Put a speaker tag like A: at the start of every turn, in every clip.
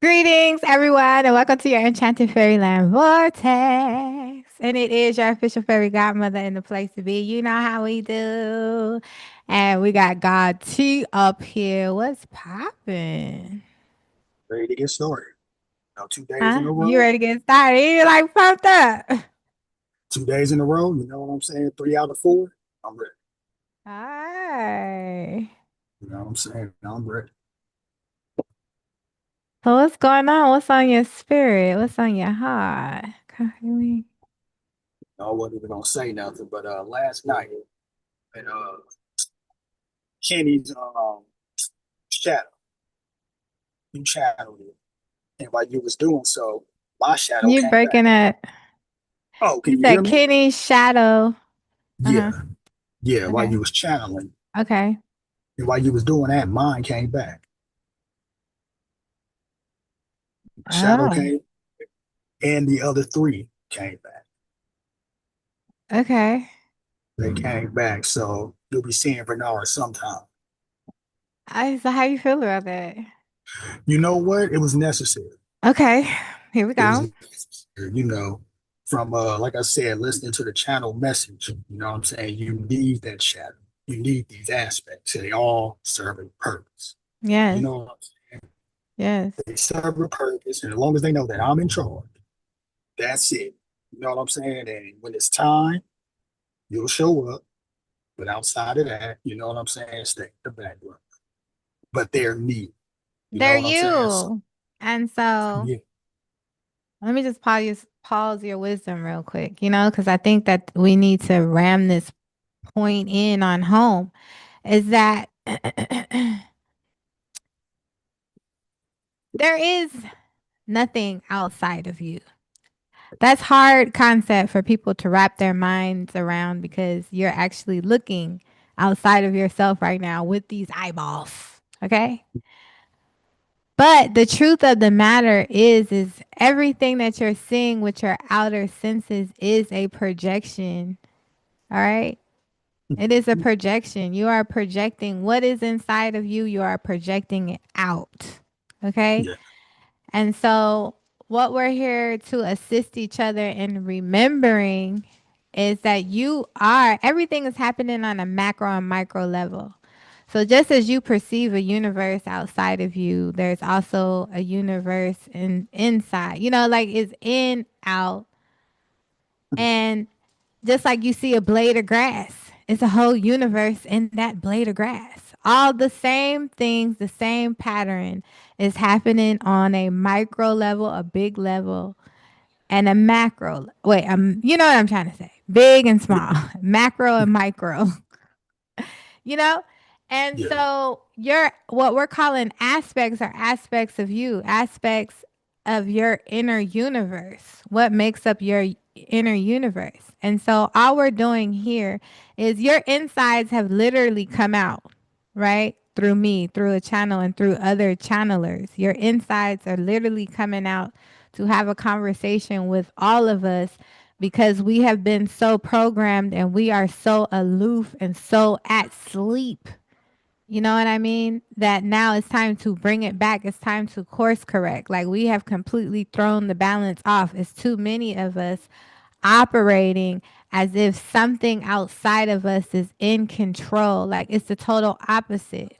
A: Greetings, everyone, and welcome to your Enchanted Fairyland Vortex. And it is your official fairy godmother in the place to be. You know how we do. And we got God T up here. What's popping?
B: Ready to get started. Now, 2 days
A: Huh?
B: in a
A: You
B: row,
A: ready to get started? You like pumped up?
B: 2 days in a row, you know what I'm saying? 3 out of 4, I'm ready.
A: Hi.
B: You know what I'm saying? I'm ready.
A: So what's going on? What's on your spirit? What's on your heart?
B: I wasn't even gonna say nothing, but last night at Kenny's shadow, you shadowed it, and while you was doing so, my shadow
A: You
B: came back.
A: breaking it.
B: Oh,
A: You
B: can you hear
A: said
B: me?
A: Kenny's shadow.
B: Yeah,
A: Uh-huh.
B: yeah. While
A: Okay.
B: you was channeling,
A: Okay.
B: and while you was doing that, mine came back. My shadow
A: Oh,
B: came, and the other three came back.
A: okay.
B: They came back, so you'll be seeing Bernard sometime.
A: So how you feel about that?
B: You know what? It was necessary.
A: Okay, here we
B: It was
A: go.
B: necessary, from like I said, listening to the channel message. You know what I'm saying? You need that shadow. You need these aspects. They all serve a purpose. You
A: Yes,
B: know what I'm saying?
A: yes.
B: They serve a purpose, and as long as they know that I'm in charge, that's it. You know what I'm saying? And when it's time, you'll show up. But outside of that, you know what I'm saying? Stay in the background. But they're needed. You know
A: They're
B: what I'm saying? So,
A: you. And so
B: yeah.
A: let me just pause your wisdom real quick, because I think that we need to ram this point in on home is that there is nothing outside of you. That's hard concept for people to wrap their minds around because you're actually looking outside of yourself right now with these eyeballs. Okay? But the truth of the matter is everything that you're seeing with your outer senses is a projection. All right? It is a projection. You are projecting what is inside of you, you are projecting it out. Okay?
B: Yeah.
A: And so, what we're here to assist each other in remembering is that everything is happening on a macro and micro level. So, just as you perceive a universe outside of you, there's also a universe inside, like it's in, out. And just like you see a blade of grass, it's a whole universe in that blade of grass. All the same things, the same pattern is happening on a micro level, a big level, and a macro. Wait, you know what I'm trying to say? Big and
B: Yeah.
A: small, macro and micro. you know? And
B: Yeah.
A: so your what we're calling aspects are aspects of you, aspects of your inner universe. What makes up your inner universe? And so all we're doing here is your insides have literally come out, right? Through me, through a channel and through other channelers. Your insides are literally coming out to have a conversation with all of us because we have been so programmed and we are so aloof and so at sleep. You know what I mean? That now it's time to bring it back. It's time to course correct. Like we have completely thrown the balance off. It's too many of us operating as if something outside of us is in control. Like it's the total opposite,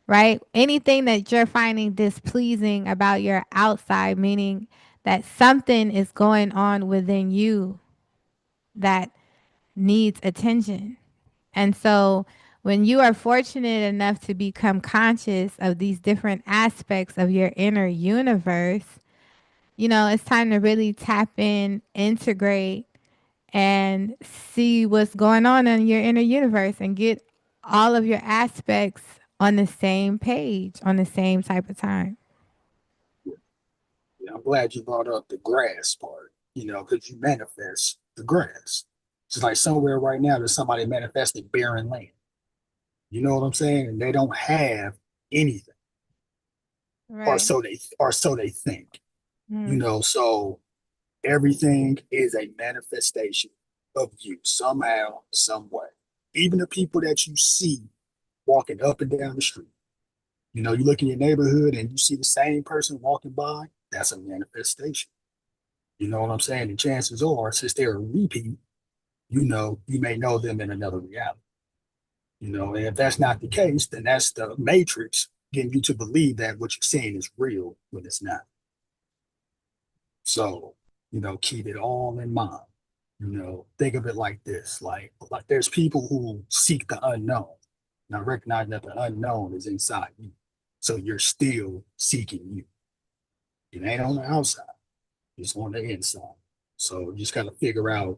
A: right? Anything that you're finding displeasing about your outside, meaning that something is going on within you that needs attention. And so when you are fortunate enough to become conscious of these different aspects of your inner universe, it's time to really tap in, integrate, and see what's going on in your inner universe and get all of your aspects on the same page, on the same type of time.
B: Yeah, I'm glad you brought up the grass part, because you manifest the grass. It's like somewhere right now there's somebody manifesting barren land. You know what I'm saying? And they don't have anything,
A: Right.
B: or so they think.
A: Mm.
B: So everything is a manifestation of you somehow, some way. Even the people that you see walking up and down the street, You look in your neighborhood and you see the same person walking by, that's a manifestation. You know what I'm saying? And chances are, since they're a repeat, you may know them in another reality. And if that's not the case, then that's the matrix getting you to believe that what you're seeing is real when it's not. So, keep it all in mind. Think of it like this: like there's people who seek the unknown. Now recognize that the unknown is inside you. So you're still seeking you. It ain't on the outside, it's on the inside. So you just gotta figure out,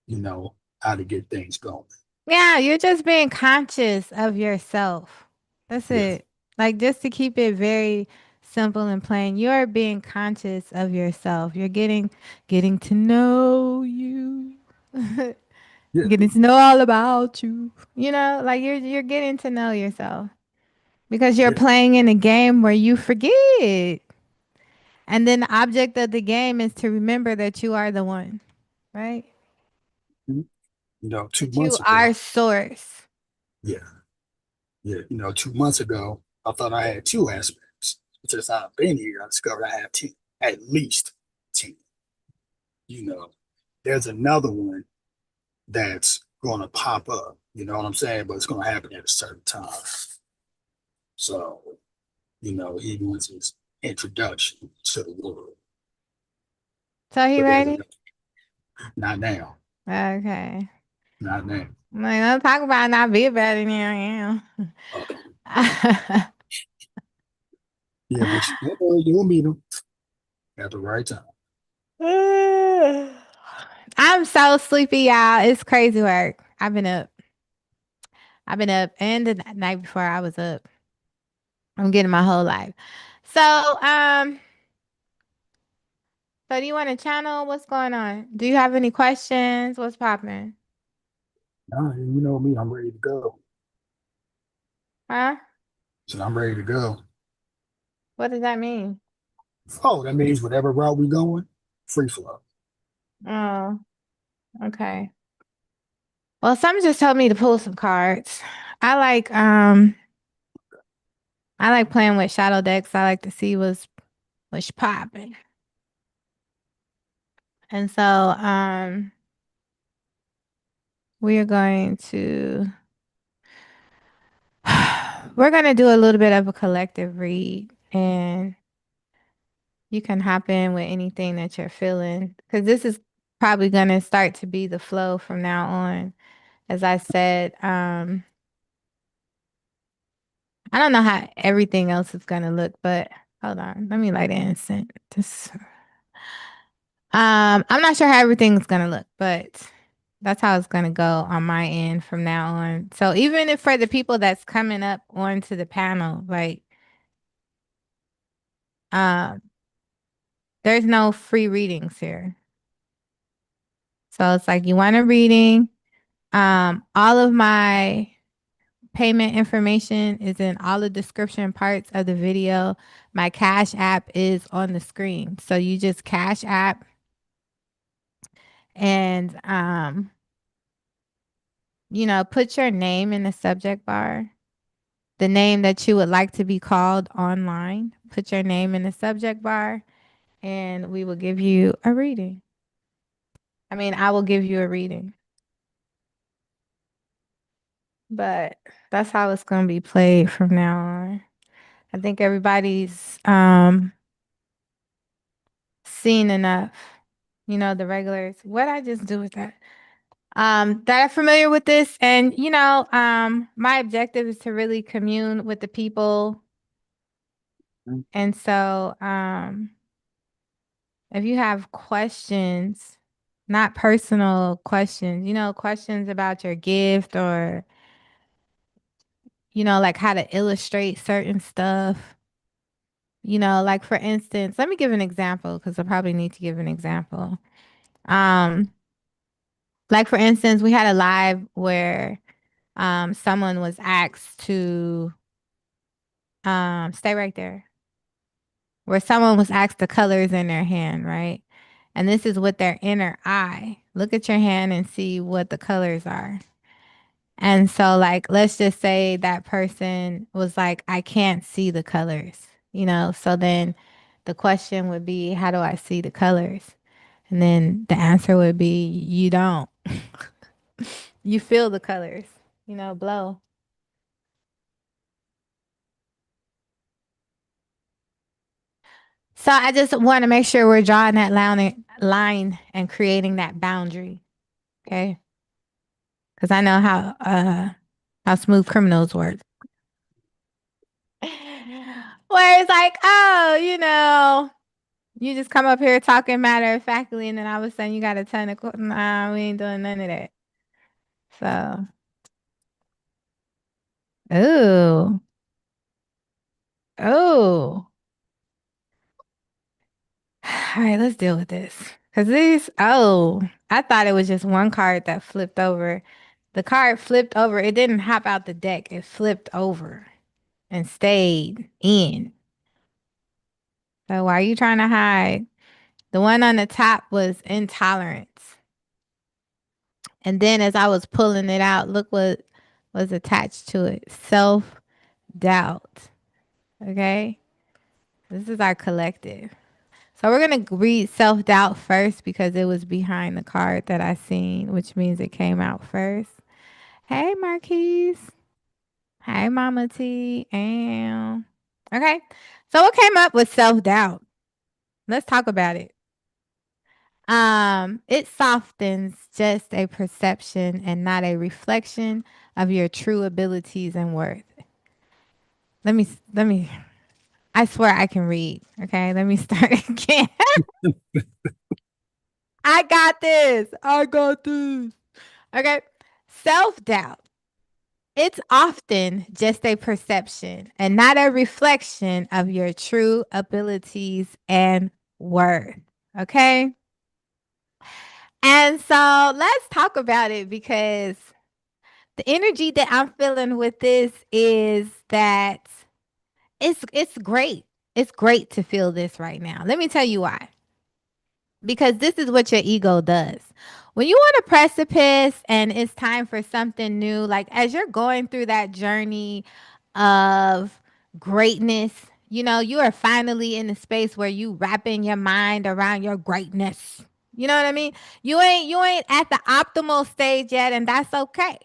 B: you know, how to get things going.
A: Yeah, you're just being conscious of yourself. That's
B: Yeah.
A: it. Like just to keep it very simple and plain, you're being conscious of yourself. You're getting to know you.
B: Yeah.
A: Getting to know all about you. Like you're getting to know yourself because you're
B: Yeah.
A: playing in a game where you forget. And then the object of the game is to remember that you are the one, right?
B: Mhm. two
A: That you
B: months ago,
A: are source.
B: yeah. Yeah. 2 months ago, I thought I had two aspects. Since I've been here, I discovered I have 10, at least 10. You know, there's another one that's going to pop up. You know what I'm saying? But it's going to happen at a certain time. So, he wants his introduction to the world.
A: So he
B: But there's
A: ready?
B: a, not now.
A: Okay.
B: Not now.
A: I'm like, don't talk about not be better than I
B: Okay.
A: am.
B: Yeah, but you'll meet him at the right time.
A: I'm so sleepy, y'all. It's crazy work. I've been up. I've been up, and the night before I was up. I'm getting my whole life. So, so do you want to channel? What's going on? Do you have any questions? What's popping?
B: Nah, you know me, I'm ready to go.
A: Huh?
B: So I'm ready to go.
A: What does that mean?
B: Oh, that means whatever route we going, free flow.
A: Oh, okay. Well, some just told me to pull some cards. I like um I like playing with shadow decks. I like to see what's popping. And so we are going to we're going to do a little bit of a collective read, and you can hop in with anything that you're feeling cuz this is probably going to start to be the flow from now on. As I said, I don't know how everything else is going to look, but hold on. Let me light the incense. I'm not sure how everything's gonna look, but that's how it's gonna go on my end from now on. So even if for the people that's coming up onto the panel, like um, there's no free readings here. So it's like you want a reading. All of my payment information is in all the description parts of the video. My Cash App is on the screen. So you just Cash App and put your name in the subject bar, the name that you would like to be called online. Put your name in the subject bar, and we will give you a reading. I mean, I will give you a reading, but that's how it's going to be played from now on. I think everybody's seen enough. The regulars. What I just do with that? That are familiar with this, and my objective is to really commune with the people, and so if you have questions, not personal questions, questions about your gift or, like how to illustrate certain stuff, like for instance, let me give an example because I probably need to give an example. Um, like for instance, we had a live where someone was asked to stay right there, where someone was asked the colors in their hand, right? And this is with their inner eye. Look at your hand and see what the colors are. And so, like, let's just say that person was like, I can't see the colors, you know? So then the question would be, how do I see the colors? And then the answer would be, you don't. You feel the colors, you know, blow. So I just want to make sure we're drawing that line and creating that boundary. Okay. Because I know how smooth criminals work. Where it's like, oh, you just come up here talking matter of factly, and then all of a sudden you got a ton of, nah, we ain't doing none of that. So, ooh, ooh. All right, let's deal with this. Because I thought it was just one card that flipped over. The card flipped over. It didn't hop out the deck. It flipped over and stayed in. So why are you trying to hide? The one on the top was intolerance. And then as I was pulling it out, look what was attached to it. Self-doubt. Okay? This is our collective. So we're going to read self-doubt first because it was behind the card that I seen, which means it came out first. Hey, Marquise. Hey, Mama T. And okay. So what came up with self-doubt? Let's talk about it. It softens just a perception and not a reflection of your true abilities and worth. Let me I swear I can read. Okay, let me start again. I got this. I got this. Okay. Self-doubt. It's often just a perception and not a reflection of your true abilities and worth. Okay. And so let's talk about it because the energy that I'm feeling with this is that it's great. It's great to feel this right now. Let me tell you why. Because this is what your ego does. When you want a precipice and it's time for something new, like as you're going through that journey of greatness, you are finally in a space where you wrapping your mind around your greatness. You know what I mean? You ain't at the optimal stage yet, and that's okay.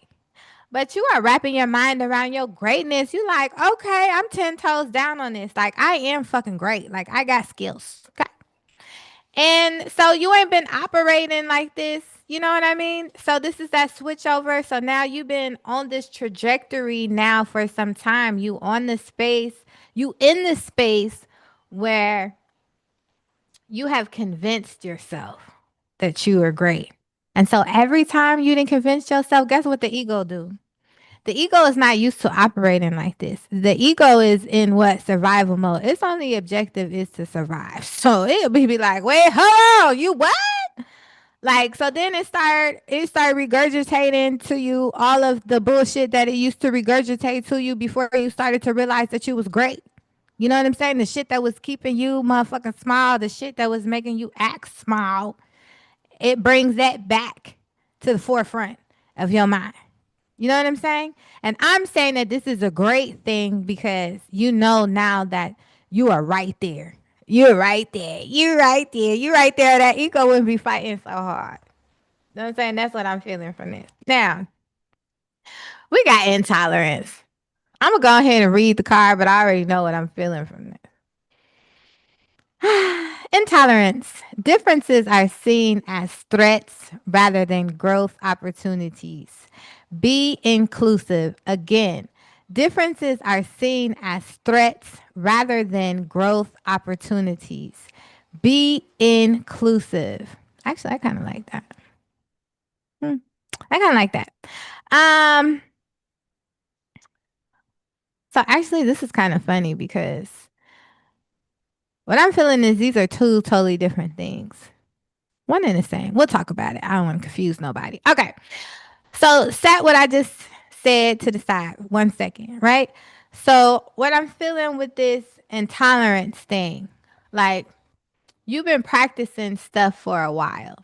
A: But you are wrapping your mind around your greatness. You like, okay, I'm 10 toes down on this. Like I am fucking great. Like I got skills. Okay. And so you ain't been operating like this. You know what I mean? So this is that switch over. So now you've been on this trajectory now for some time. You on the space, you in the space where you have convinced yourself that you are great. And so every time you didn't convince yourself, guess what the ego do? The ego is not used to operating like this. The ego is in what? Survival mode. Its only objective is to survive. So it'll be like, wait, hold on, you what? Like, so then it started regurgitating to you all of the bullshit that it used to regurgitate to you before you started to realize that you was great. You know what I'm saying? The shit that was keeping you motherfucking small, the shit that was making you act small, it brings that back to the forefront of your mind. You know what I'm saying? And I'm saying that this is a great thing because you know now that you are right there. You're right there. You're right there. You're right there. That ego wouldn't be fighting so hard. You know what I'm saying? That's what I'm feeling from this. Now, we got intolerance. I'm going to go ahead and read the card, but I already know what I'm feeling from this. Intolerance. Differences are seen as threats rather than growth opportunities. Be inclusive. Again, differences are seen as threats rather than growth opportunities. Be inclusive. Actually, I kind of like that. Hmm. I kind of like that. Um, so actually, this is kind of funny because what I'm feeling is these are two totally different things. One and the same. We'll talk about it. I don't want to confuse nobody. Okay. So set what I just said to the side 1 second, right? So what I'm feeling with this intolerance thing, like you've been practicing stuff for a while.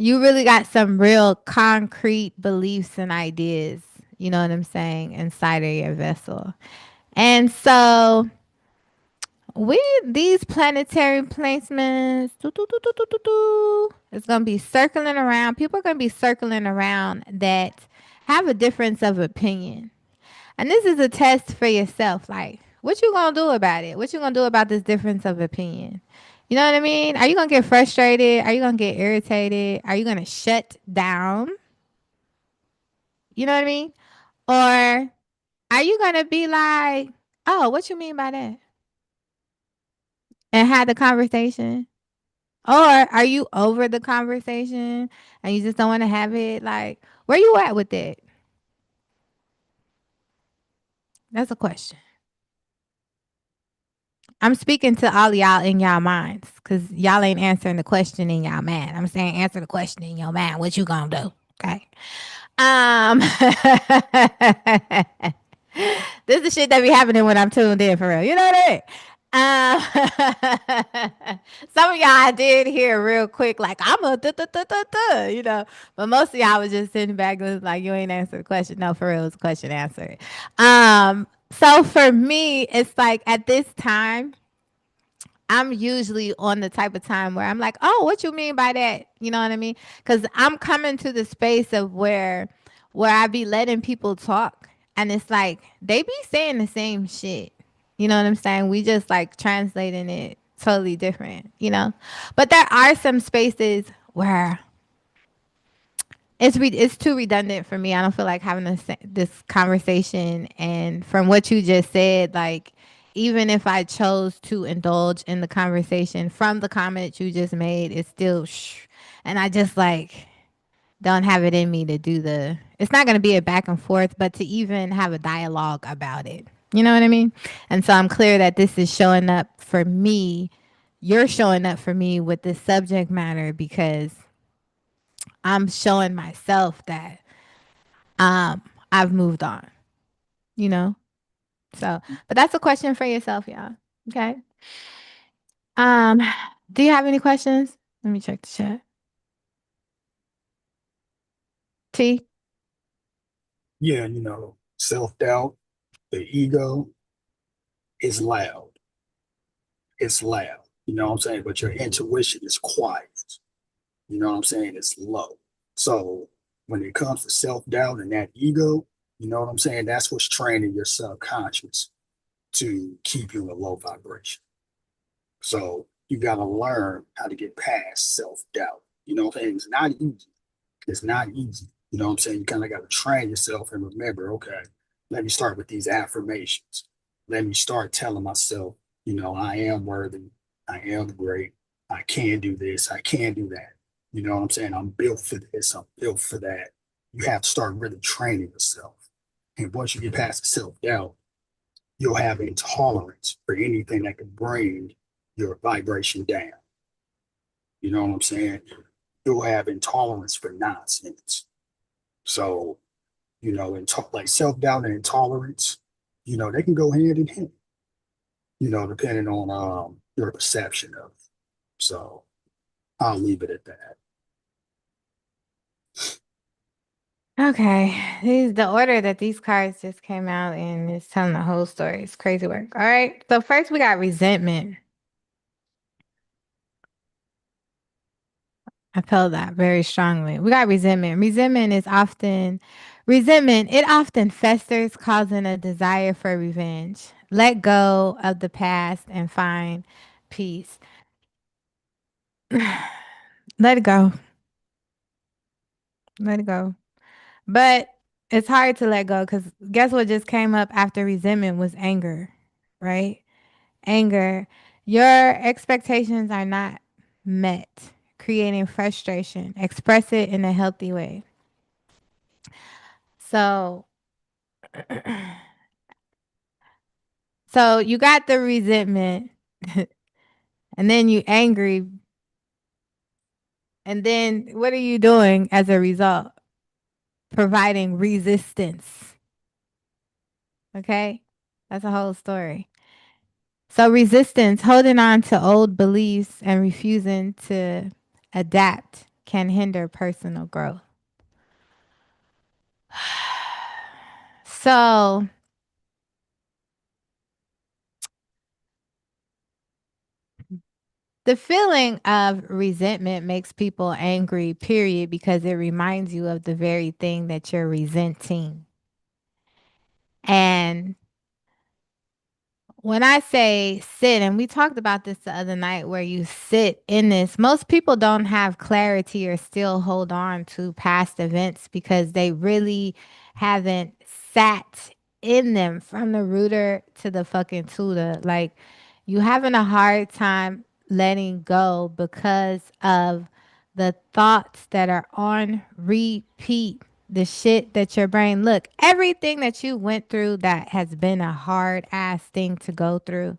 A: You really got some real concrete beliefs and ideas, you know what I'm saying, inside of your vessel. And so we these planetary placements, it's gonna be circling around. People are gonna be circling around that have a difference of opinion. And this is a test for yourself. Like, what you gonna do about it? What you gonna do about this difference of opinion? You know what I mean? Are you gonna get frustrated? Are you gonna get irritated? Are you gonna shut down? You know what I mean? Or are you gonna be like, oh, what you mean by that? And have the conversation? Or are you over the conversation and you just don't want to have it? Like, where you at with it? That's a question. I'm speaking to all y'all in y'all minds because y'all ain't answering the question in y'all mind. I'm saying answer the question in your mind. What you gonna do? Okay. Um, this is the shit that be happening when I'm tuned in for real. You know what I mean? Some of y'all I did hear real quick, like I'm a you know, but most of y'all was just sitting back and was like, you ain't answered the question. No, for real, it's a question answered. So for me, it's like at this time, I'm usually on the type of time where I'm like, oh, what you mean by that? You know what I mean? Because I'm coming to the space of where I be letting people talk, and it's like they be saying the same shit. You know what I'm saying? We just like translating it totally different. You know, but there are some spaces where it's too redundant for me. I don't feel like having this conversation. And from what you just said, like even if I chose to indulge in the conversation from the comment you just made, it's still shh. And I just like don't have it in me to do the. It's not going to be a back and forth, but to even have a dialogue about it. You know what I mean? And so I'm clear that this is showing up for me. You're showing up for me with this subject matter because I'm showing myself that I've moved on, you know? So, but that's a question for yourself, y'all. Okay. Um, do you have any questions? Let me check the chat. T.
B: Yeah, self-doubt, the ego is loud. It's loud. You know what I'm saying? But your intuition is quiet. You know what I'm saying? It's low. So when it comes to self-doubt and that ego, you know what I'm saying? That's what's training your subconscious to keep you in a low vibration. So you got to learn how to get past self-doubt. You know what I'm saying? It's not easy. It's not easy. You know what I'm saying? You kind of got to train yourself and remember, okay, let me start with these affirmations. Let me start telling myself, I am worthy. I am great. I can do this. I can do that. You know what I'm saying? I'm built for this. I'm built for that. You have to start really training yourself. And once you get past the self doubt, you'll have a tolerance for anything that can bring your vibration down. You know what I'm saying? You'll have intolerance for nonsense. So, like self doubt and intolerance, they can go hand in hand, depending on your perception of it. So I'll leave it at that.
A: Okay. The order that these cards just came out in is telling the whole story. It's crazy work. All right. So first we got resentment. I felt that very strongly. We got resentment. Resentment, it often festers, causing a desire for revenge. Let go of the past and find peace. Let it go. Let it go. But it's hard to let go because guess what just came up after resentment was anger, right? Anger. Your expectations are not met, creating frustration. Express it in a healthy way. So, so you got the resentment, and then you angry, and then what are you doing as a result? Providing resistance. Okay, that's a whole story. So resistance, holding on to old beliefs and refusing to adapt, can hinder personal growth. So, the feeling of resentment makes people angry, period, because it reminds you of the very thing that you're resenting. And when I say sit, and we talked about this the other night, where you sit in this, most people don't have clarity or still hold on to past events because they really haven't sat in them from the rooter to the fucking tutor. Like, you having a hard time letting go because of the thoughts that are on repeat, the shit that your brain, look, everything that you went through that has been a hard ass thing to go through,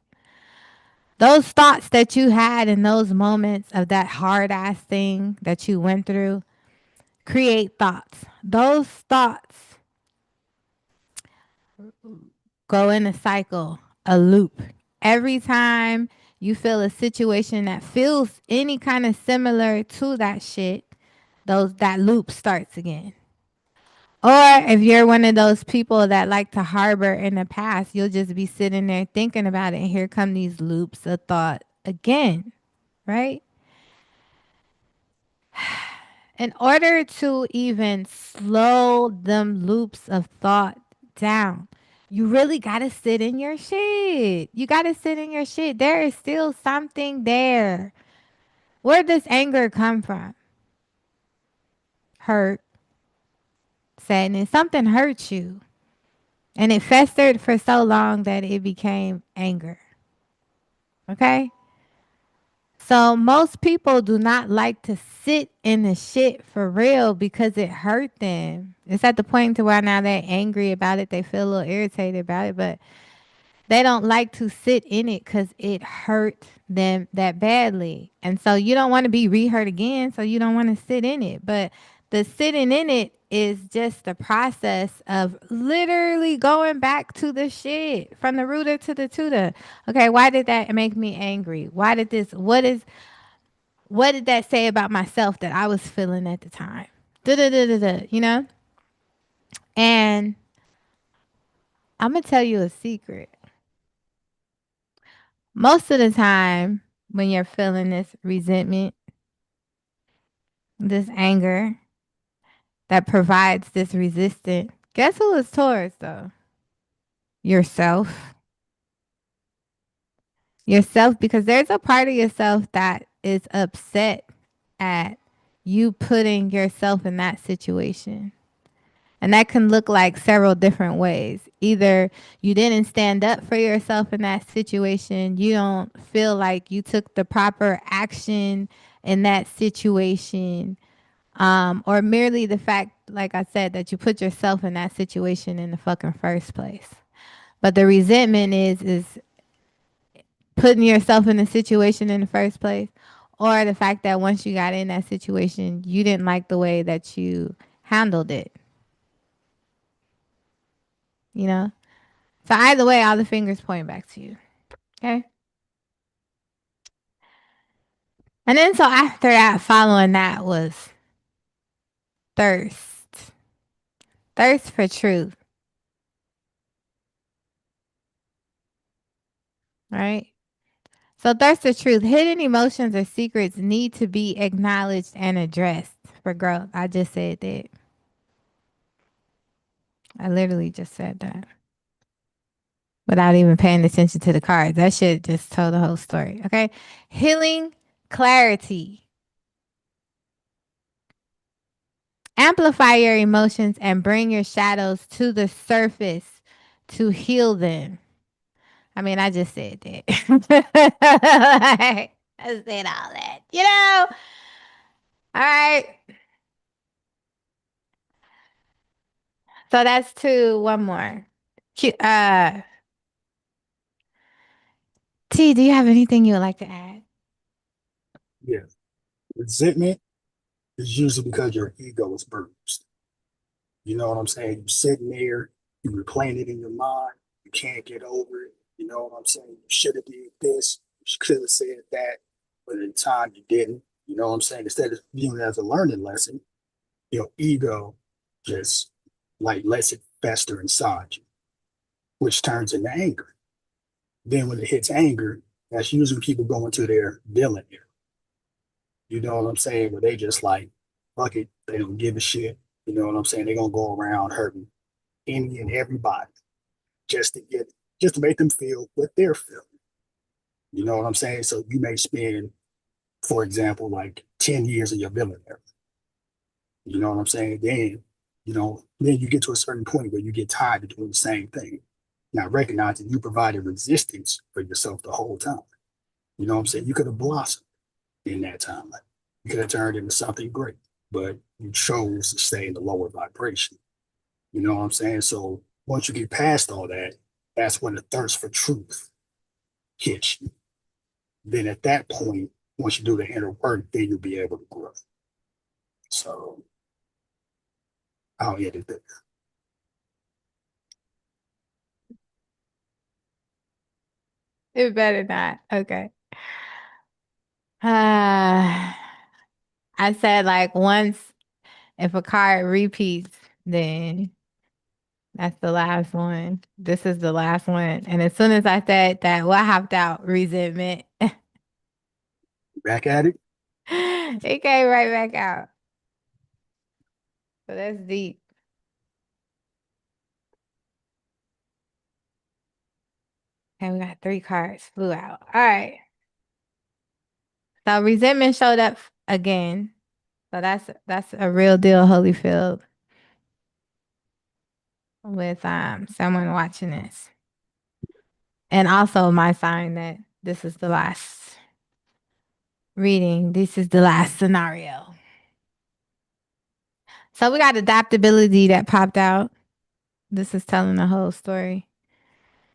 A: those thoughts that you had in those moments of that hard ass thing that you went through create thoughts. Those thoughts go in a cycle, a loop. Every time you feel a situation that feels any kind of similar to that shit, that loop starts again. Or if you're one of those people that like to harbor in the past, you'll just be sitting there thinking about it, and here come these loops of thought again, right? In order to even slow them loops of thought down, you really got to sit in your shit. You got to sit in your shit. There is still something there. Where does anger come from? Hurt, sadness. Something hurt you. And it festered for so long that it became anger. Okay? So most people do not like to sit in the shit for real because it hurt them. It's at the point to where now they're angry about it. They feel a little irritated about it, but they don't like to sit in it because it hurt them that badly. And so you don't want to be re-hurt again, so you don't want to sit in it. But the sitting in it is just the process of literally going back to the shit from the rooter to the tutor. Okay, why did that make me angry? Why did this, what did that say about myself that I was feeling at the time? Da da da da da, you know? And I'm going to tell you a secret. Most of the time, when you're feeling this resentment, this anger that provides this resistance, guess who it's towards though? Yourself. Yourself, because there's a part of yourself that is upset at you putting yourself in that situation. And that can look like several different ways. Either you didn't stand up for yourself in that situation, you don't feel like you took the proper action in that situation, or merely the fact, like I said, that you put yourself in that situation in the fucking first place. But the resentment is putting yourself in the situation in the first place, or the fact that once you got in that situation, you didn't like the way that you handled it, you know? So either way, all the fingers point back to you. Okay. And then so after that, following that was thirst. Thirst for truth. Right? So thirst for truth. Hidden emotions or secrets need to be acknowledged and addressed for growth. I just said that. I literally just said that. Without even paying attention to the cards. That shit just told the whole story. Okay. Healing clarity. Amplify your emotions and bring your shadows to the surface to heal them. I mean, I just said that. I said all that. You know? All right. So that's two. One more. T, do you have anything you would like to add?
B: Yeah. Resentment is usually because your ego is bruised. You know what I'm saying? You're sitting there, you're replaying it in your mind, you can't get over it. You know what I'm saying? You should have did this, you could have said that, but at the time you didn't. You know what I'm saying? Instead of viewing it as a learning lesson, your ego just like lets it fester inside you, which turns into anger. Then when it hits anger, that's usually people going to their villain area. You know what I'm saying? Where they just like, fuck it, they don't give a shit. You know what I'm saying? They're gonna go around hurting any and everybody just to get just to make them feel what they're feeling. You know what I'm saying? So you may spend, for example, like 10 years in your villain area. You know what I'm saying? Then you get to a certain point where you get tired of doing the same thing. Now recognizing you provided resistance for yourself the whole time. You know what I'm saying? You could have blossomed in that time. Like, you could have turned into something great, but you chose to stay in the lower vibration. You know what I'm saying? So once you get past all that, that's when the thirst for truth hits you. Then at that point, once you do the inner work, then you'll be able to grow. So I'll end it there.
A: It better not. Okay. Uh, I said like once if a card repeats, then that's the last one. This is the last one. And as soon as I said that, what hopped out? Resentment.
B: Back at it.
A: It came right back out. So that's deep. Okay, we got 3 cards. Flew out. All right. So resentment showed up again. So that's a real deal, Holyfield, with someone watching this. And also my sign that this is the last reading. This is the last scenario. So we got adaptability that popped out. This is telling the whole story,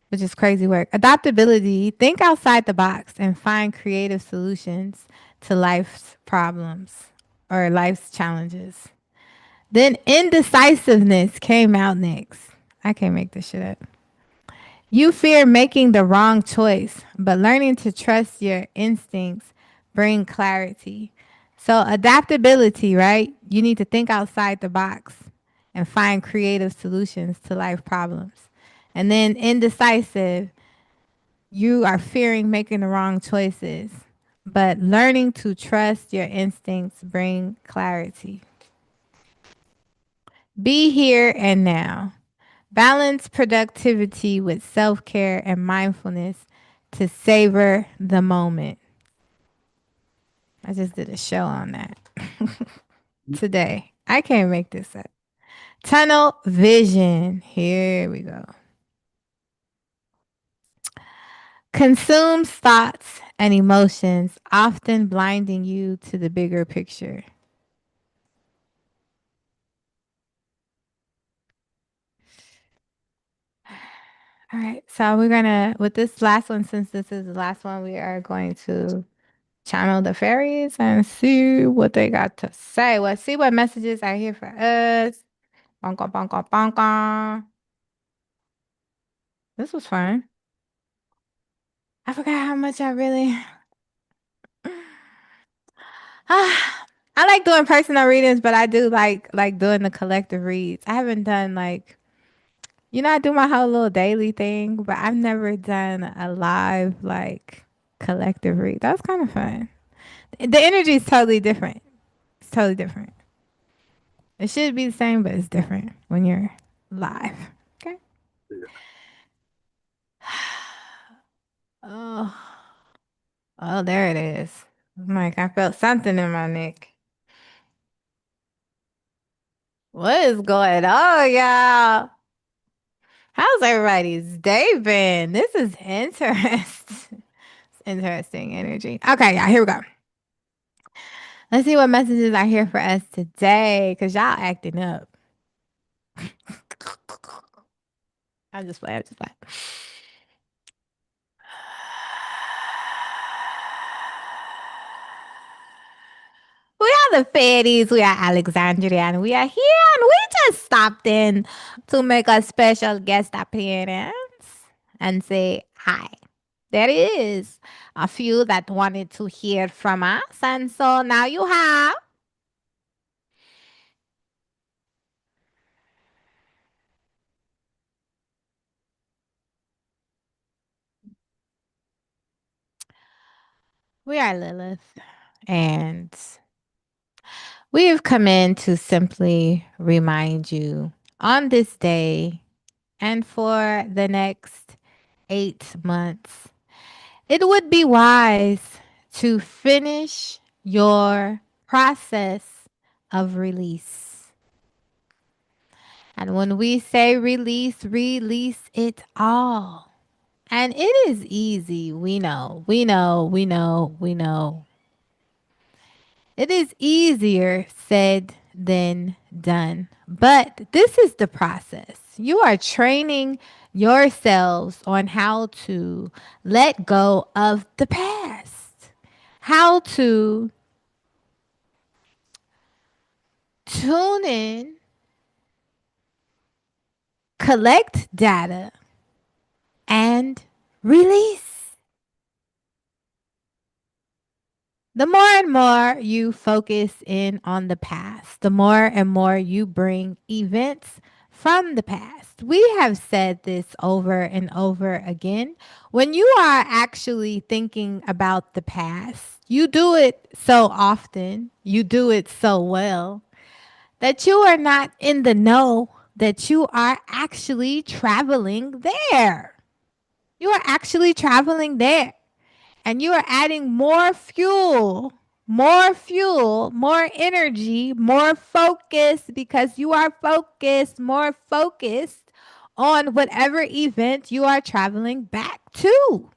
A: which is crazy work. Adaptability, think outside the box and find creative solutions to life's problems or life's challenges. Then indecisiveness came out next. I can't make this shit up. You fear making the wrong choice, but learning to trust your instincts bring clarity. So adaptability, right? You need to think outside the box and find creative solutions to life problems. And then indecisive, you are fearing making the wrong choices, but learning to trust your instincts bring clarity. Be here and now. Balance productivity with self care and mindfulness to savor the moment. I just did a show on that today. I can't make this up. Tunnel vision. Here we go. Consumes thoughts and emotions, often blinding you to the bigger picture. All right. So we're going to, with this last one, since this is the last one, we are going to channel the fairies and see what they got to say. Let's see what messages are here for us. Bonka, bonka, bonka. This was fun. I forgot how much I really. I like doing personal readings, but I do like doing the collective reads. I haven't done like, I do my whole little daily thing, but I've never done a live like collective read. That was kind of fun. The energy is totally different. It's totally different. It should be the same, but it's different when you're live. Okay. Oh, oh, there it is. I'm like, I felt something in my neck. What is going on, y'all? How's everybody's day been? This is interesting. Interesting energy. Okay, y'all, here we go. Let's see what messages are here for us today, because y'all acting up. I'm just playing. I'm just playing. We are the fairies. We are Alexandria, and we are here. And we just stopped in to make a special guest appearance and say hi. there is a few that wanted to hear from us. And so now you have. We are Lilith, and we have come in to simply remind you on this day and for the next 8 months, it would be wise to finish your process of release. And when we say release, release it all. And it is easy. We know, we know, we know, we know. It is easier said than done. But this is the process. You are training yourselves on how to let go of the past, how to tune in, collect data, and release. The more and more you focus in on the past, the more and more you bring events from the past. We have said this over and over again. When you are actually thinking about the past, you do it so often, you do it so well, that you are not in the know that you are actually traveling there. You are actually traveling there. And you are adding more energy, more focus because you are focused, more focused on whatever event you are traveling back to.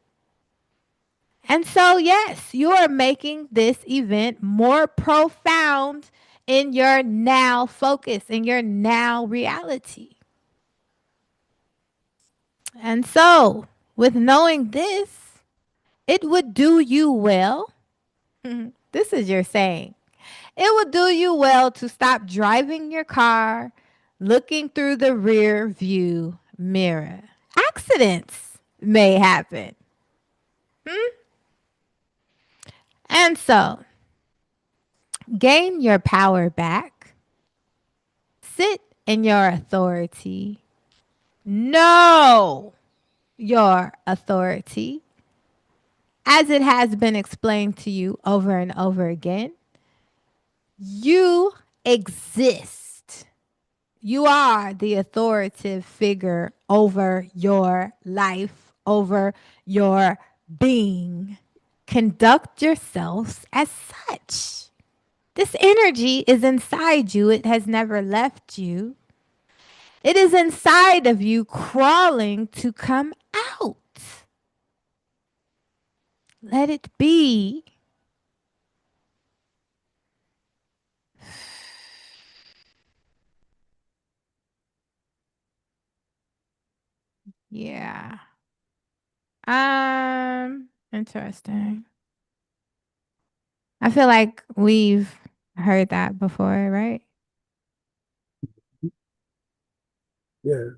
A: And so, yes, you are making this event more profound in your now focus, in your now reality. And so, with knowing this, it would do you well. This is your saying. It would do you well to stop driving your car looking through the rear view mirror. Accidents may happen. And so, gain your power back, sit in your authority, know your authority as it has been explained to you over and over again. You exist. You are the authoritative figure over your life, over your being. Conduct yourselves as such. This energy is inside you, it has never left you. It is inside of you, crawling to come out. Let it be. Yeah. Interesting. I feel like we've heard that before, right?
B: Yeah.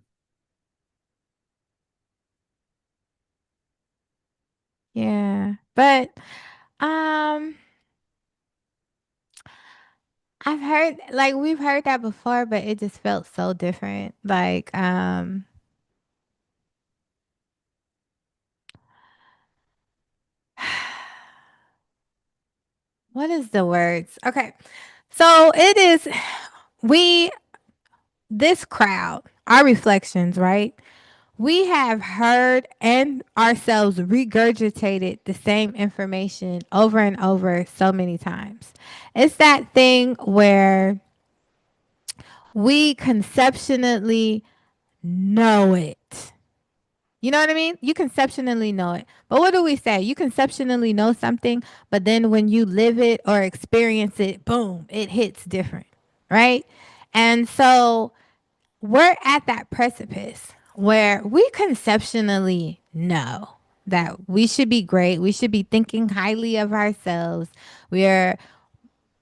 A: Yeah. But um I've heard like we've heard that before, but it just felt so different. Like what is the words? Okay. So it is we this crowd, our reflections, right? We have heard and ourselves regurgitated the same information over and over so many times. It's that thing where we conceptually know it. You know what I mean? You conceptually know it. But what do we say? You conceptually know something, but then when you live it or experience it, boom, it hits different, right? And so we're at that precipice where we conceptually know that we should be great. We should be thinking highly of ourselves. We're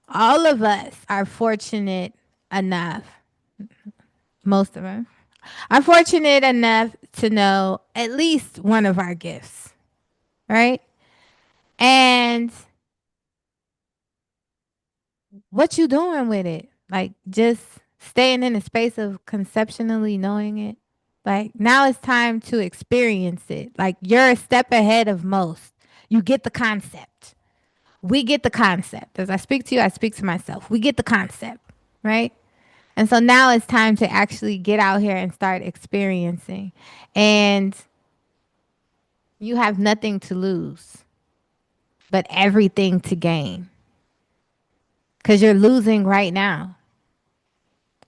A: all of us are fortunate enough, most of us are fortunate enough to know at least one of our gifts. right? And what you doing with it? Like just staying in the space of conceptually knowing it. Like now it's time to experience it. Like you're a step ahead of most. You get the concept. We get the concept. As I speak to you, I speak to myself. We get the concept, right? And so now it's time to actually get out here and start experiencing. And you have nothing to lose, but everything to gain. Because you're losing right now.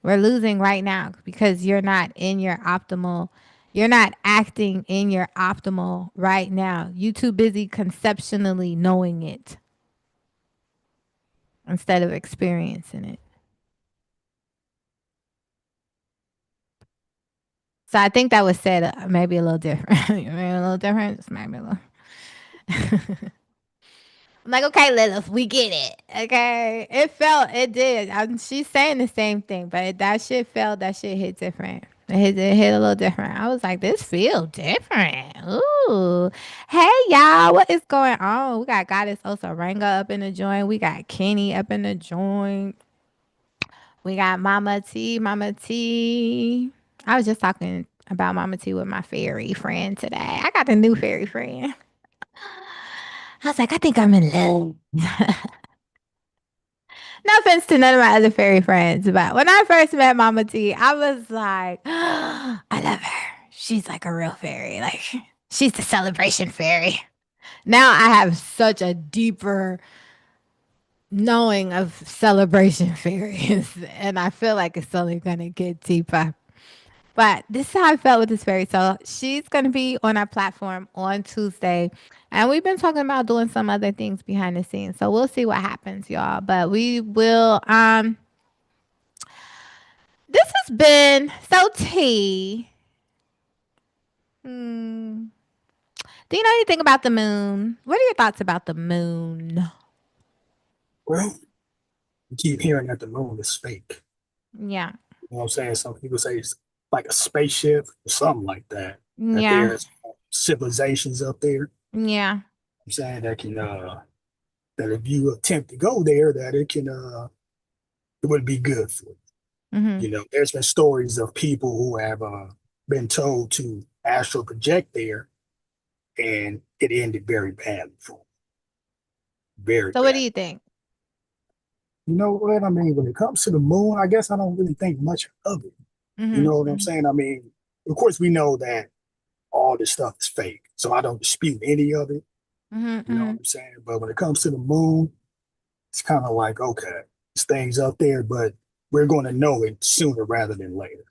A: We're losing right now because you're not in your optimal, you're not acting in your optimal right now. You too busy conceptually knowing it instead of experiencing it. So I think that was said maybe a little different. Maybe a little different. Just maybe a little. I'm like, okay, Lilith, we get it. Okay. It did. She's saying the same thing, but that shit felt, that shit hit different. It hit a little different. I was like, this feel different. Ooh. Hey, y'all. What is going on? We got Goddess Osaranga up in the joint. We got Kenny up in the joint. We got Mama T. Mama T. I was just talking about Mama T with my fairy friend today. I got a new fairy friend. I was like, I think I'm in love. No offense to none of my other fairy friends, but when I first met Mama T, I was like, I love her. She's like a real fairy. Like, she's the celebration fairy. Now I have such a deeper knowing of celebration fairies, and I feel like it's only going to get deeper. But this is how I felt with this fairy. So she's going to be on our platform on Tuesday. And we've been talking about doing some other things behind the scenes. So we'll see what happens, y'all. But we will this has been so T. Hmm. Do you know anything about the moon? What are your thoughts about the moon?
B: Well, you keep hearing that the moon is fake.
A: Yeah.
B: You know what I'm saying? Some people say it's like a spaceship or something like that. That
A: Yeah.
B: there's civilizations up there.
A: Yeah.
B: I'm saying that if you attempt to go there, that it would be good for you.
A: Mm-hmm.
B: You know, there's been stories of people who have been told to astral project there, and it ended very badly for them. Very
A: So what do
B: bad.
A: you think?
B: You know what I mean? When it comes to the moon, I guess I don't really think much of it. You know what I'm
A: Mm-hmm.
B: saying? I mean, of course, we know that all this stuff is fake, so I don't dispute any of it.
A: Mm-hmm.
B: You know
A: Mm-hmm.
B: what I'm saying? But when it comes to the moon, it's kind of like, okay, this thing's up there, but we're going to know it sooner rather than later.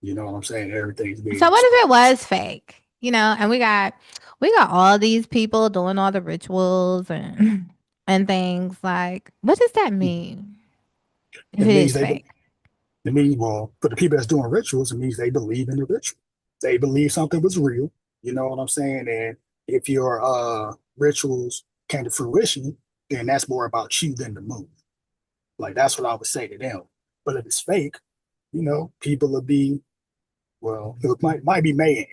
B: You know what I'm saying? Everything's being
A: So what if it
B: exposed.
A: was fake? You know, and we got all these people doing all the rituals and and things like what does that mean if
B: It
A: it
B: means
A: is
B: they,
A: fake?
B: it means, well, for the people that's doing rituals, it means they believe in the ritual. They believe something was real. You know what I'm saying? And if your rituals came to fruition, then that's more about you than the moon. Like that's what I would say to them. But if it's fake, you know, people will be, well, it might be mayhem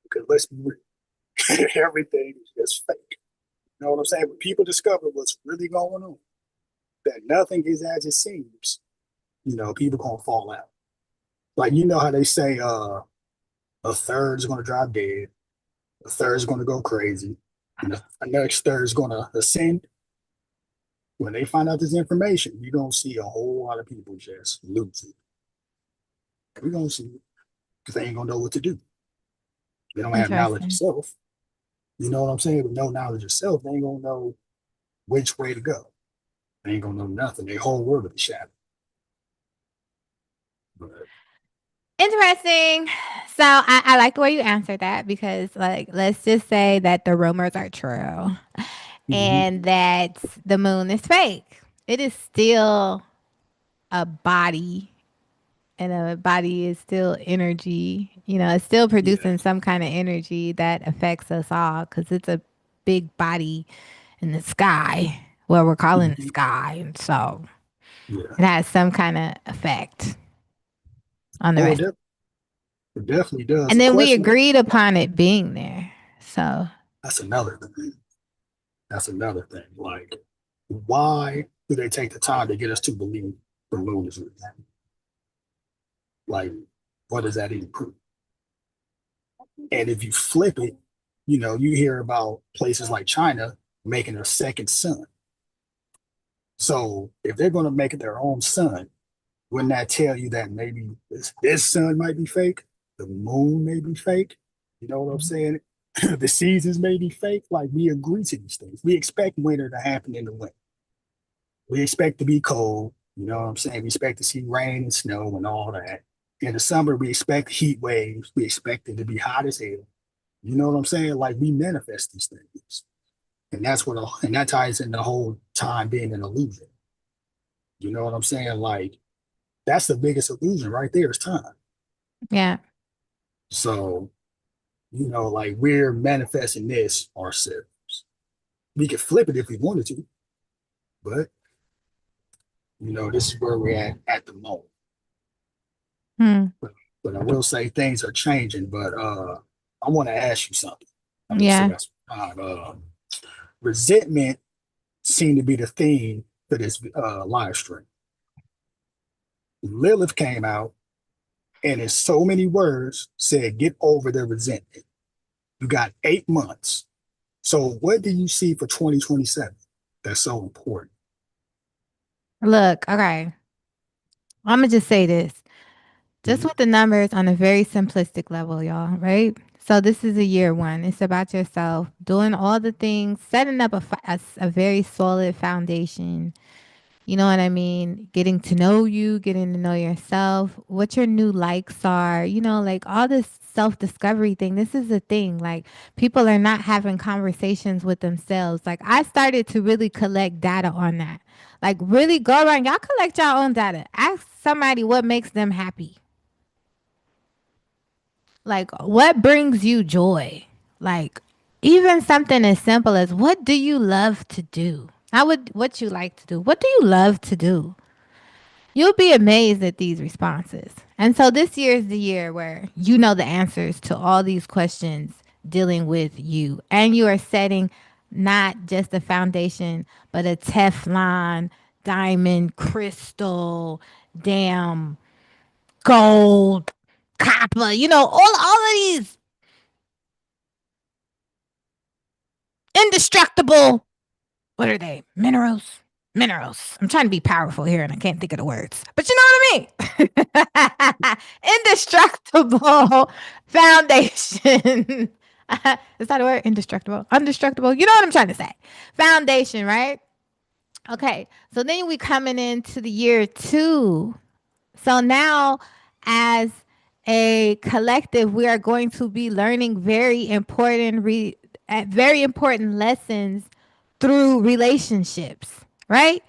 B: because let's be real. Everything is just fake. You know what I'm saying? When people discover what's really going on, that nothing is as it seems, you know, people gonna fall out. Like you know how they say a third is gonna drop dead, a third is gonna go crazy, and the next third is gonna ascend. When they find out this information, you're gonna see a whole lot of people just lose it. We're gonna see it because they ain't gonna know what to do. They don't have knowledge of
A: Interesting.
B: self. You know what I'm saying? With no knowledge of self, they ain't gonna know which way to go. They ain't gonna know nothing. Their whole world will be shattered. But
A: Interesting. So I like the way you answered that because like let's just say that the rumors are true
B: mhm,
A: and that the moon is fake. It is still a body and a body is still energy. You know, it's still
B: yeah,
A: producing some kind of energy that affects us all because it's a big body in the sky, what we're calling the
B: mhm,
A: sky. And so
B: yeah.
A: it has some kind of effect on the
B: Oh,
A: rest.
B: it definitely does.
A: And
B: The
A: then we
B: question,
A: agreed upon it being there. So.
B: That's another thing. That's another thing. Like, why do they take the time to get us to believe the moon is real? Like, what does that even prove? And if you flip it, you hear about places like China making a second sun. So if they're going to make it their own sun, wouldn't that tell you that maybe this sun might be fake? The moon may be fake. You know what I'm saying? The seasons may be fake. Like, we agree to these things. We expect winter to happen in the winter. We expect to be cold. You know what I'm saying? We expect to see rain and snow and all that. In the summer, we expect heat waves. We expect it to be hot as hell. You know what I'm saying? Like, we manifest these things. And that ties in the whole time being an illusion. You know what I'm saying? Like, that's the biggest illusion right there is time.
A: Yeah.
B: So, like, we're manifesting this ourselves. We could flip it if we wanted to, but this is where we're at the moment.
A: Hmm.
B: But I will say things are changing. But I want to ask you something. I know say
A: Yeah.
B: that's resentment seemed to be the theme for this live stream. Lilith came out and in so many words said, "Get over the resentment." You got 8 months. So what do you see for 2027 that's so important?
A: Look, okay. I'm gonna just say this. Just
B: Mhm.
A: with the numbers on a very simplistic level, y'all, right? So this is a year one. It's about yourself doing all the things, setting up a very solid foundation. You know what I mean? Getting to know you, getting to know yourself, what your new likes are, like all this self discovery thing. This is a thing. Like, people are not having conversations with themselves. Like, I started to really collect data on that. Like, really go around, y'all collect your own data. Ask somebody what makes them happy. Like, what brings you joy? Like, even something as simple as what do you love to do? What you like to do? What do you love to do? You'll be amazed at these responses. And so this year is the year where you know the answers to all these questions dealing with you. And you are setting not just a foundation, but a Teflon, diamond, crystal, damn, gold, copper, all of these indestructible, what are they? Minerals. Minerals. I'm trying to be powerful here and I can't think of the words, but you know what I mean? Indestructible foundation. Is that a word? Indestructible. Undestructible. You know what I'm trying to say. Foundation, right? Okay. So then we coming into the year two. So now, as a collective, we are going to be learning very important lessons through relationships, right?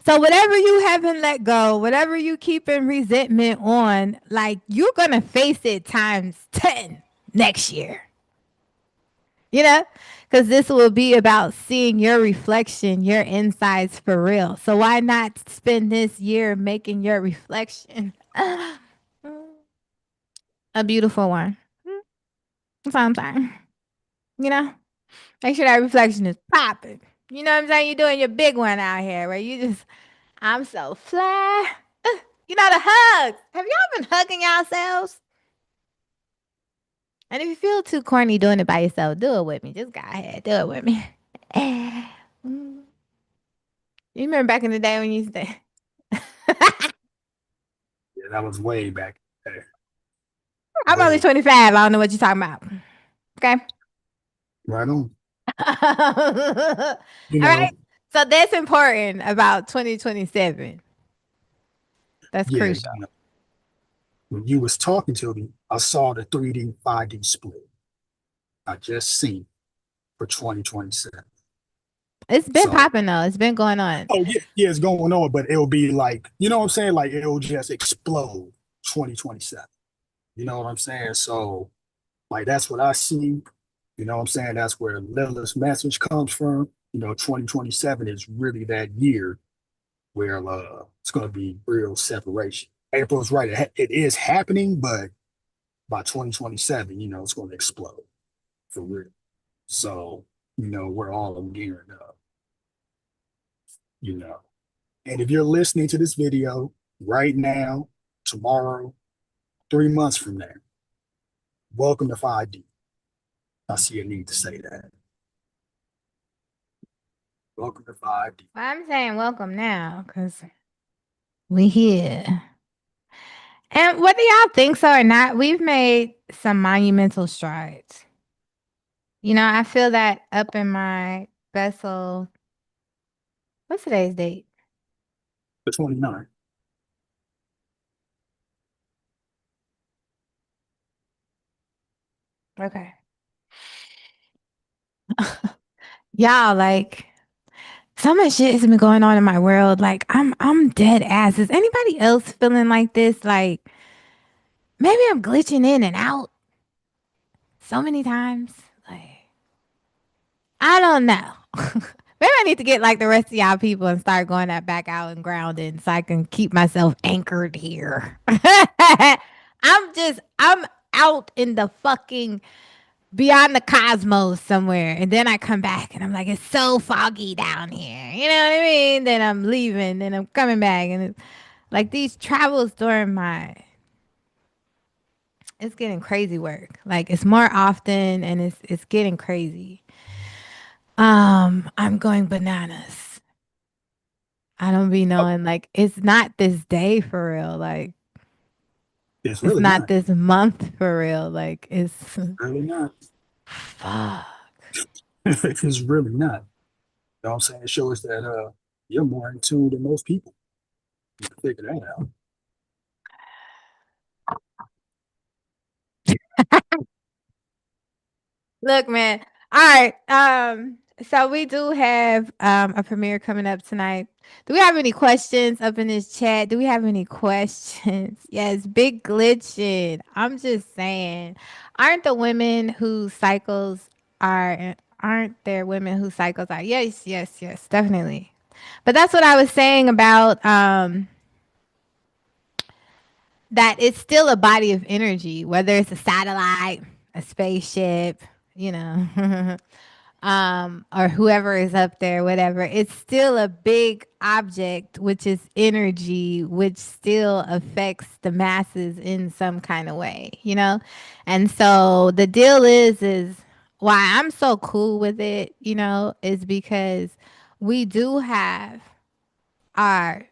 A: So whatever you haven't let go, whatever you keep in resentment on, like, you're gonna face it times 10 next year. You know? Because this will be about seeing your reflection, your insides for real. So why not spend this year making your reflection a beautiful one? That's all I'm saying. You know? Make sure that reflection is popping. You know what I'm saying? You're doing your big one out here where you just, I'm so fly. The hugs. Have y'all been hugging yourselves? And if you feel too corny doing it by yourself, do it with me. Just go ahead. Do it with me. You remember back in the day when you used to.
B: Yeah, that was way back there.
A: I'm only
B: Way
A: 25. I don't know what you're talking about. Okay.
B: right on.
A: All
B: You
A: right.
B: know,
A: So that's important about 2027. That's
B: yeah,
A: crucial.
B: when you was talking to me, I saw the 3D 5D split. I just seen for 2027.
A: It's been
B: So,
A: popping though. It's been going on.
B: oh yeah, yeah, it's going on, but it'll be like, you know what I'm saying? Like, it'll just explode 2027. You know what I'm saying? So, like, that's what I see. You know what I'm saying? That's where Lilith's message comes from. 2027 is really that year where it's going to be real separation. April's right. It is happening, but by 2027, it's going to explode for real. So, we're all gearing up, you know. And if you're listening to this video right now, tomorrow, 3 months from now, welcome to 5D. I see a need to say that. Welcome to 5D.
A: Well, I'm saying welcome now because we here. And whether y'all think so or not, we've made some monumental strides. I feel that up in my vessel. What's today's date?
B: The 29th.
A: Okay. Y'all, like, so much shit has been going on in my world. Like, I'm dead ass. Is anybody else feeling like this? Like, maybe I'm glitching in and out so many times. Like, I don't know. Maybe I need to get like the rest of y'all people and start going that back out and grounding so I can keep myself anchored here. I'm out in the fucking beyond the cosmos somewhere. And then I come back and I'm like, it's so foggy down here. You know what I mean? Then I'm leaving, then I'm coming back. And it's like these travels during it's getting crazy work. Like it's more often and it's getting crazy. I'm going bananas. I don't be knowing like it's not this day for real. Like
B: It's
A: it's
B: really
A: not
B: not.
A: this month for real. Like it's
B: Really not.
A: fuck.
B: It's really not. You know what I'm saying? It shows that you're more in tune than most people. You can figure that out.
A: Look, man. All right. So we do have a premiere coming up tonight. Do we have any questions up in this chat? Do we have any questions? Yes, big glitching. I'm just saying. Aren't the women whose cycles aren't there women whose cycles are? Yes, yes, yes, definitely. But that's what I was saying about that it's still a body of energy, whether it's a satellite, a spaceship, you know, or whoever is up there, whatever. It's still a big object, which is energy, which still affects the masses in some kind of way. And so the deal is why I'm so cool with it, is because we do have our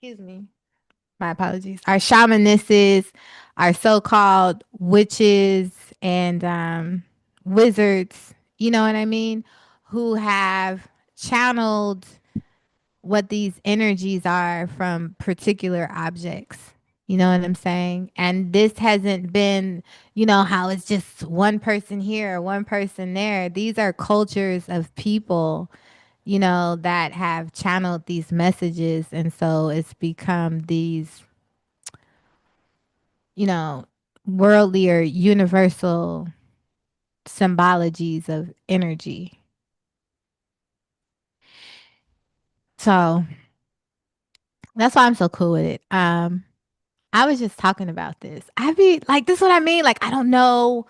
A: excuse me, my apologies. Our shamanesses, our so-called witches and wizards, you know what I mean, who have channeled what these energies are from particular objects. You know what I'm saying? And this hasn't been, how it's just one person here, one person there. These are cultures of people that have channeled these messages. And so it's become these, you know, worldly or universal symbologies of energy. So that's why I'm so cool with it. I was just talking about this. I be like, this is what I mean. Like, I don't know.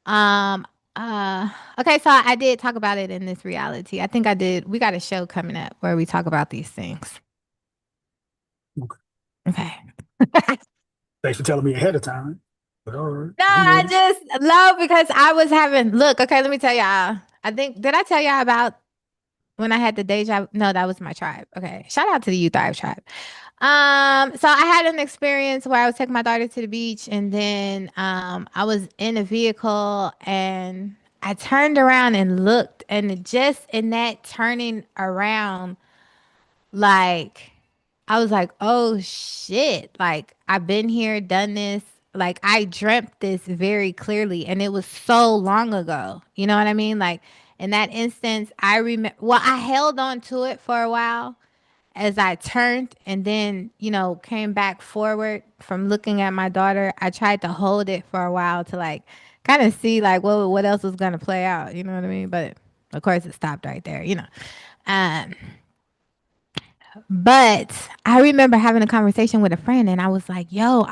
A: Um, okay, so I did talk about it in this reality. I think I did. We got a show coming up where we talk about these things.
B: Okay.
A: Okay.
B: Thanks for telling me ahead of time. But all right,
A: No,
B: I'm
A: I
B: ready.
A: just love because I was having look, okay, let me tell y'all. I think did I tell y'all about when I had the deja? No, that was my tribe. Okay. Shout out to the You Thrive tribe. So I had an experience where I was taking my daughter to the beach and then I was in a vehicle and I turned around and looked and just in that turning around, like I was like, oh shit. Like I've been here, done this. Like I dreamt this very clearly and it was so long ago. You know what I mean? Like in that instance, I remember, well, I held on to it for a while as I turned and then, came back forward from looking at my daughter. I tried to hold it for a while to like kind of see like what else was going to play out. You know what I mean? But of course it stopped right there. Um, but I remember having a conversation with a friend and I was like, yo,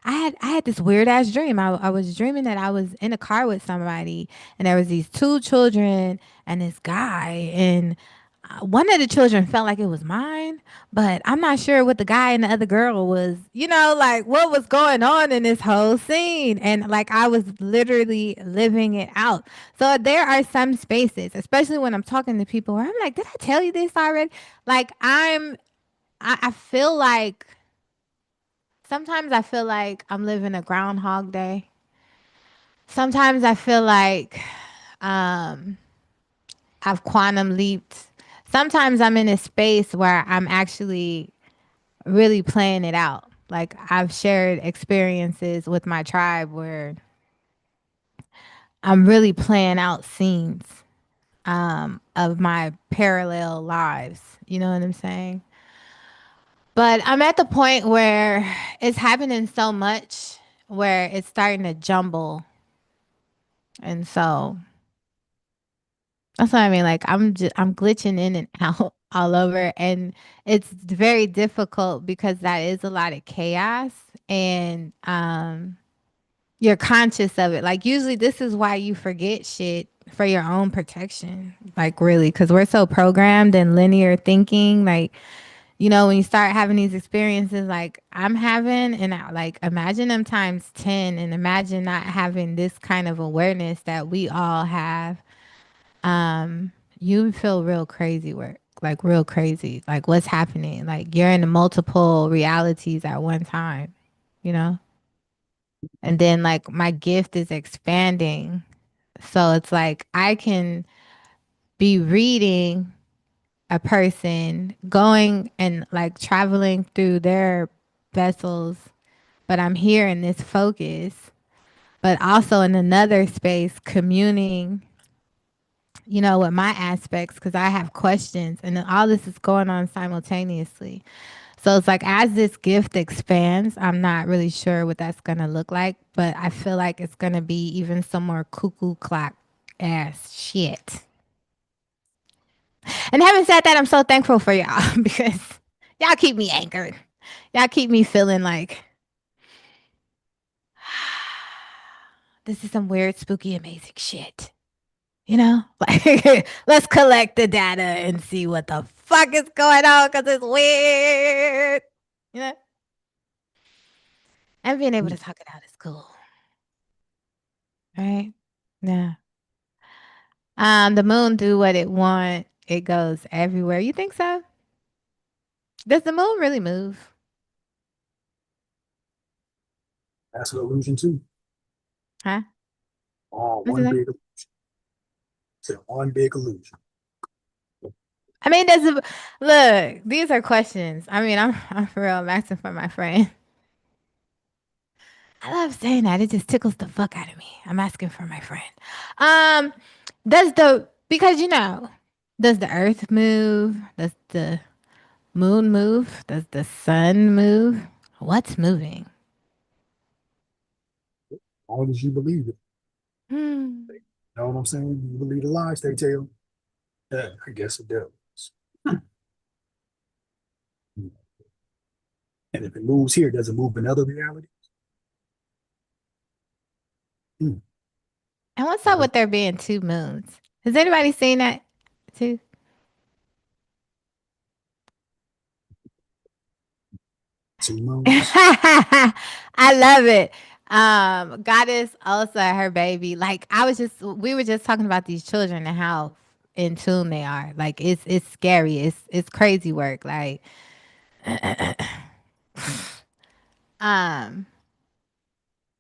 A: I had this weird ass dream. I was dreaming that I was in a car with somebody, and there was these two children and this guy, and one of the children felt like it was mine, but I'm not sure what the guy and the other girl was, like what was going on in this whole scene. And like I was literally living it out. So there are some spaces, especially when I'm talking to people where I'm like, did I tell you this already? Like I feel like sometimes I feel like I'm living a groundhog day. Sometimes I feel like um I've quantum leaped. Sometimes I'm in a space where I'm actually really playing it out. Like I've shared experiences with my tribe where I'm really playing out scenes of my parallel lives. You know what I'm saying? But I'm at the point where it's happening so much where it's starting to jumble. And so that's what I mean. Like I'm glitching in and out all over, and it's very difficult because that is a lot of chaos, and you're conscious of it. Like usually this is why you forget shit for your own protection. Like really, because we're so programmed in linear thinking. Like when you start having these experiences like I'm having, and like imagine them times 10, and imagine not having this kind of awareness that we all have. You feel real crazy work, like real crazy, like what's happening, like you're in multiple realities at one time, you know and then like my gift is expanding, so it's like I can be reading a person going and like traveling through their vessels, but I'm here in this focus, but also in another space communing, with my aspects because I have questions, and then all this is going on simultaneously. So it's like as this gift expands, I'm not really sure what that's gonna look like, but I feel like it's gonna be even some more cuckoo clock ass shit. And having said that, I'm so thankful for y'all because y'all keep me anchored. Y'all keep me feeling like this is some weird, spooky, amazing shit. Like let's collect the data and see what the fuck is going on because it's weird. You know, and being able to talk it out is cool, right? Yeah. The moon do what it want. It goes everywhere. You think so? Does the moon really move?
B: That's an illusion too.
A: Huh?
B: All
A: What's it
B: one
A: say?
B: big, it's one big illusion.
A: I mean, does it look? These are questions. I mean, I'm for real. I'm asking for my friend. I love saying that. It just tickles the fuck out of me. I'm asking for my friend. Um, does the because does the Earth move? Does the moon move? Does the sun move? What's moving?
B: As long as you believe it.
A: Hmm.
B: You know what I'm saying? You believe the lies they tell. Yeah, I guess it does. And if it moves here, does it move in other realities? Hmm.
A: And what's up
B: Not
A: with there being two moons? Has anybody seen that too?
B: two moons.
A: I love it. Goddess Elsa, her baby. Like we were just talking about these children and how in tune they are. Like it's scary. It's crazy work. Like, um,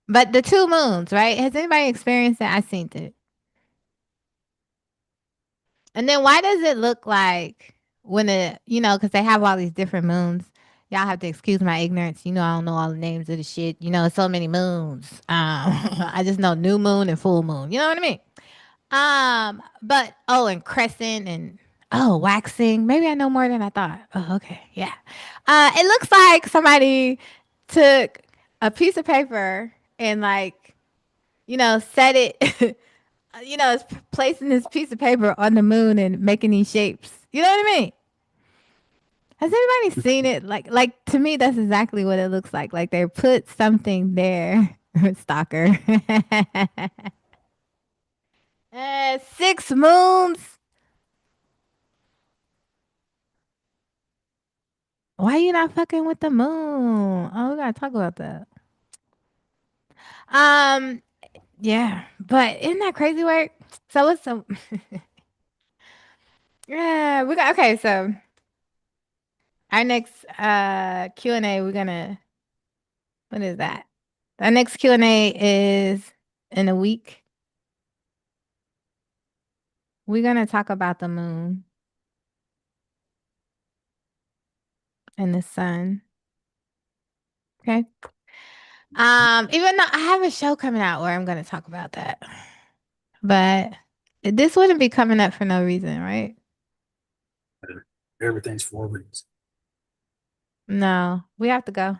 A: but the two moons, right? Has anybody experienced that? I seen it. And then why does it look like when because they have all these different moons. Y'all have to excuse my ignorance. I don't know all the names of the shit. So many moons. I just know new moon and full moon. You know what I mean? But and crescent and waxing. Maybe I know more than I thought. Oh, okay, yeah. It looks like somebody took a piece of paper and like set it. It's placing this piece of paper on the moon and making these shapes. You know what I mean? Has anybody seen it? Like to me, that's exactly what it looks like. Like they put something there. Stalker. 6 moons. Why you not fucking with the moon? Oh, we gotta talk about that. Um, yeah, but isn't that crazy work? So what's some? Yeah, we got okay. So our next Q&A, we're gonna what is that? Our next Q&A is in a week. We're gonna talk about the moon and the sun. Okay. Even though I have a show coming out where I'm gonna talk about that, but this wouldn't be coming up for no reason, right?
B: Everything's for a reason.
A: No, we have to go.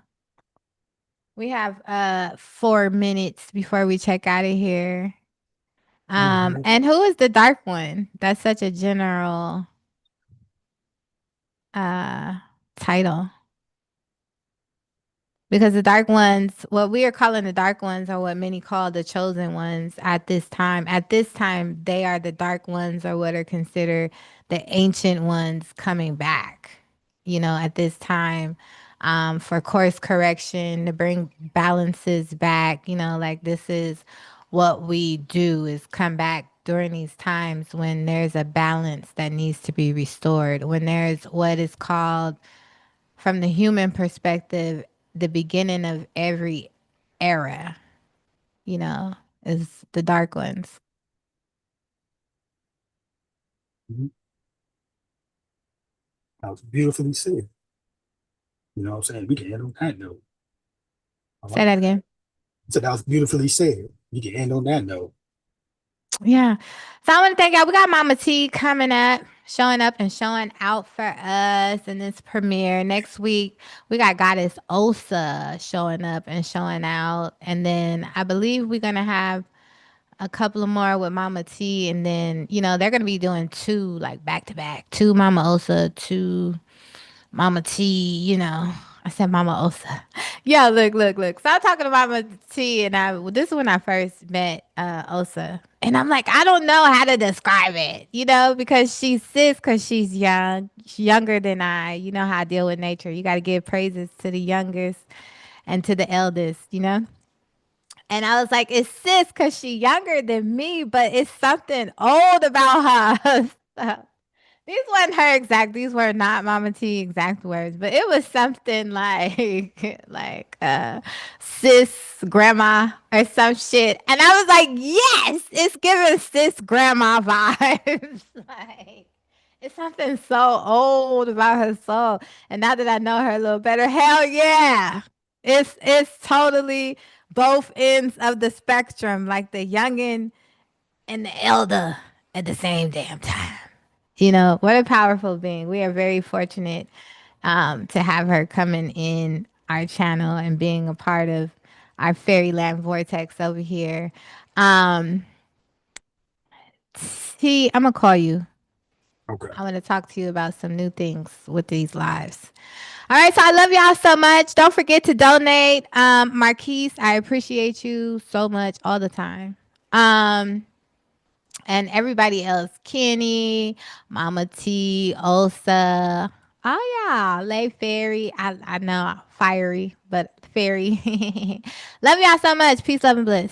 A: We have 4 minutes before we check out of here.
B: All right.
A: And who is the dark one? That's such a general uh title. Because the dark ones, what we are calling the dark ones are what many call the chosen ones at this time. At this time, they are the dark ones or what are considered the ancient ones coming back, at this time, for course correction, to bring balances back, like this is what we do is come back during these times when there's a balance that needs to be restored, when there's what is called from the human perspective, the beginning of every era, you know, is the dark ones.
B: Mhm. That was beautifully said. You know what I'm saying? We can end on that note. I
A: Say
B: like
A: that
B: that.
A: again.
B: So that was beautifully said. We can end on that note.
A: Yeah. So I want to thank y'all. We got Mama T coming up and showing out for us in this premiere. Next week, we got Goddess Osa showing up and showing out. And then I believe we're going to have a couple of more with Mama T. And then, they're going to be doing two like back to back. Two Mama Osa, two Mama T, I said Mama Osa. Yeah, look. Stop talking to Mama T. And this is when I first met Osa. And I'm like, I don't know how to describe it, because she's sis, because she's young. She's younger than I. You know how I deal with nature. You got to give praises to the youngest and to the eldest, And I was like, it's sis because she's younger than me, but it's something old about her. So, these weren't her exact. These were not Mama T exact words, but it was something like like sis grandma or some shit. And I was like, yes, it's giving sis grandma vibes. Like it's something so old about her soul. And now that I know her a little better, hell yeah. It's totally both ends of the spectrum, like the youngin' and the elder at the same damn time. What a powerful being. We are very fortunate to have her coming in our channel and being a part of our fairyland vortex over here. Um, I'm going to call you.
B: Okay.
A: I want to talk to you about some new things with these lives. All right, so I love y'all so much. Don't forget to donate. Marquise, I appreciate you so much all the time. Um, and everybody else, Kenny, Mama T, Osa. Oh yeah, Lay Fairy. I know fiery, but fairy. Love y'all so much. Peace, love, and bliss.